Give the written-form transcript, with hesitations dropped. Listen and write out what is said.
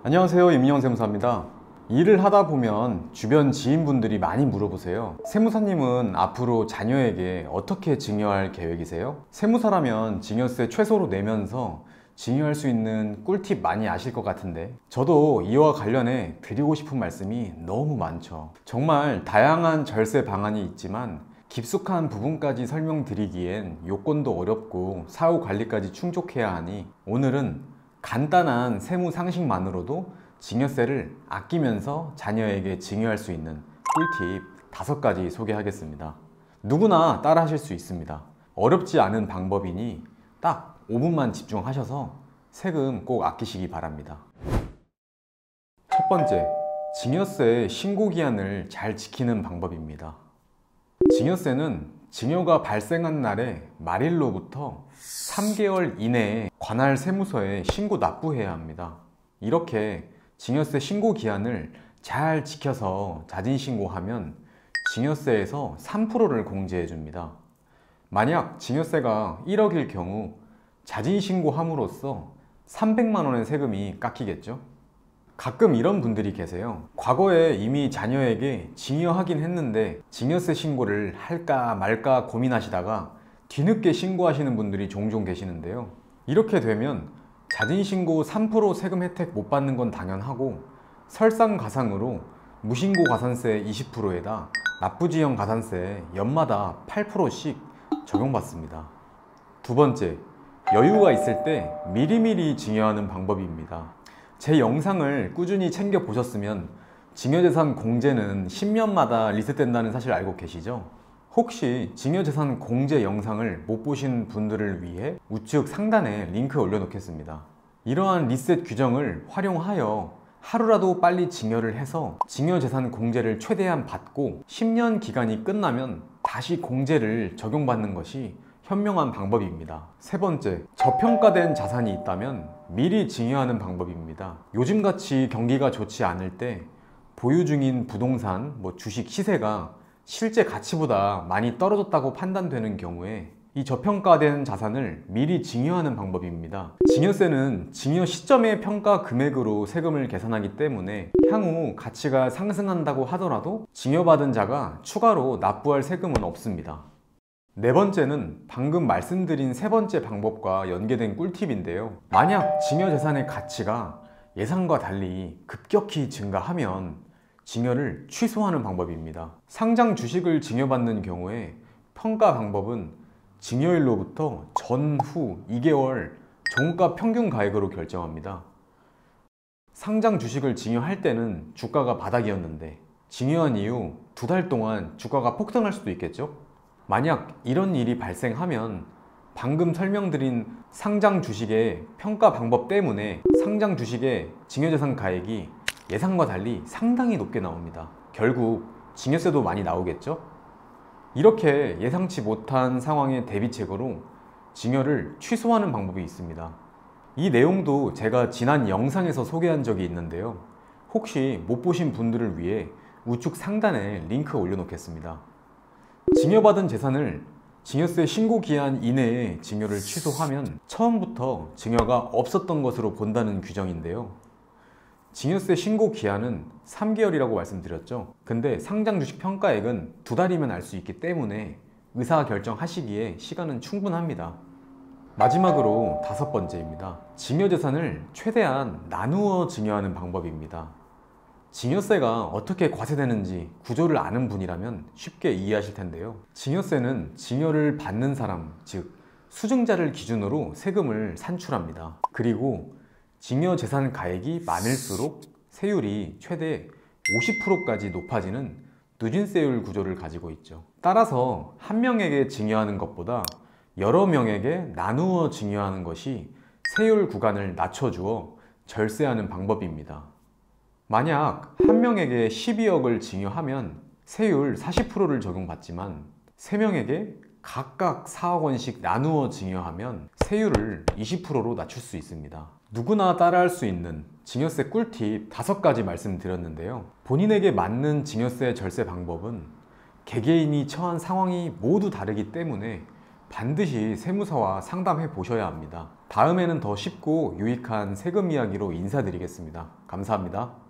안녕하세요, 임인영 세무사입니다. 일을 하다 보면 주변 지인분들이 많이 물어보세요. 세무사님은 앞으로 자녀에게 어떻게 증여할 계획이세요? 세무사라면 증여세 최소로 내면서 증여할 수 있는 꿀팁 많이 아실 것 같은데, 저도 이와 관련해 드리고 싶은 말씀이 너무 많죠. 정말 다양한 절세 방안이 있지만 깊숙한 부분까지 설명드리기엔 요건도 어렵고 사후 관리까지 충족해야 하니, 오늘은 간단한 세무 상식만으로도 증여세를 아끼면서 자녀에게 증여할 수 있는 꿀팁 5가지 소개하겠습니다. 누구나 따라 하실 수 있습니다. 어렵지 않은 방법이니 딱 5분만 집중하셔서 세금 꼭 아끼시기 바랍니다. 첫 번째, 증여세 신고기한을 잘 지키는 방법입니다. 증여세는 증여가 발생한 날의 말일로부터 3개월 이내에 관할 세무서에 신고 납부해야 합니다. 이렇게 증여세 신고 기한을 잘 지켜서 자진신고하면 증여세에서 3%를 공제해 줍니다. 만약 증여세가 1억일 경우 자진신고함으로써 300만 원의 세금이 깎이겠죠? 가끔 이런 분들이 계세요. 과거에 이미 자녀에게 증여하긴 했는데 증여세 신고를 할까 말까 고민하시다가 뒤늦게 신고하시는 분들이 종종 계시는데요. 이렇게 되면 자진신고 3% 세금 혜택 못 받는 건 당연하고, 설상가상으로 무신고 가산세 20%에다 납부지형 가산세 연마다 8%씩 적용받습니다. 두 번째, 여유가 있을 때 미리미리 증여하는 방법입니다. 제 영상을 꾸준히 챙겨 보셨으면 증여재산 공제는 10년마다 리셋된다는 사실 알고 계시죠? 혹시 증여재산 공제 영상을 못 보신 분들을 위해 우측 상단에 링크 올려놓겠습니다. 이러한 리셋 규정을 활용하여 하루라도 빨리 증여를 해서 증여재산 공제를 최대한 받고 10년 기간이 끝나면 다시 공제를 적용받는 것이 현명한 방법입니다. 세 번째, 저평가된 자산이 있다면 미리 증여하는 방법입니다. 요즘같이 경기가 좋지 않을 때 보유 중인 부동산, 주식 시세가 실제 가치보다 많이 떨어졌다고 판단되는 경우에 이 저평가된 자산을 미리 증여하는 방법입니다. 증여세는 증여 시점의 평가 금액으로 세금을 계산하기 때문에 향후 가치가 상승한다고 하더라도 증여받은 자가 추가로 납부할 세금은 없습니다. 네 번째는 방금 말씀드린 세 번째 방법과 연계된 꿀팁인데요. 만약 증여재산의 가치가 예상과 달리 급격히 증가하면 증여를 취소하는 방법입니다. 상장 주식을 증여받는 경우에 평가 방법은 증여일로부터 전후 2개월 종가 평균 가액으로 결정합니다. 상장 주식을 증여할 때는 주가가 바닥이었는데 증여한 이후 2달 동안 주가가 폭등할 수도 있겠죠? 만약 이런 일이 발생하면 방금 설명드린 상장 주식의 평가 방법 때문에 상장 주식의 증여재산 가액이 예상과 달리 상당히 높게 나옵니다. 결국 증여세도 많이 나오겠죠? 이렇게 예상치 못한 상황의 대비책으로 증여를 취소하는 방법이 있습니다. 이 내용도 제가 지난 영상에서 소개한 적이 있는데요. 혹시 못 보신 분들을 위해 우측 상단에 링크 올려놓겠습니다. 증여받은 재산을 증여세 신고 기한 이내에 증여를 취소하면 처음부터 증여가 없었던 것으로 본다는 규정인데요. 증여세 신고 기한은 3개월이라고 말씀드렸죠. 근데 상장 주식 평가액은 2달이면 알 수 있기 때문에 의사결정하시기에 시간은 충분합니다. 마지막으로 5번째입니다. 증여재산을 최대한 나누어 증여하는 방법입니다. 증여세가 어떻게 과세되는지 구조를 아는 분이라면 쉽게 이해하실 텐데요. 증여세는 증여를 받는 사람, 즉 수증자를 기준으로 세금을 산출합니다. 그리고 증여재산 가액이 많을수록 세율이 최대 50%까지 높아지는 누진세율 구조를 가지고 있죠. 따라서 한 명에게 증여하는 것보다 여러 명에게 나누어 증여하는 것이 세율 구간을 낮춰주어 절세하는 방법입니다. 만약 한 명에게 12억을 증여하면 세율 40%를 적용받지만 3명에게 각각 4억 원씩 나누어 증여하면 세율을 20%로 낮출 수 있습니다. 누구나 따라할 수 있는 증여세 꿀팁 5가지 말씀드렸는데요. 본인에게 맞는 증여세 절세 방법은 개개인이 처한 상황이 모두 다르기 때문에 반드시 세무사와 상담해 보셔야 합니다. 다음에는 더 쉽고 유익한 세금 이야기로 인사드리겠습니다. 감사합니다.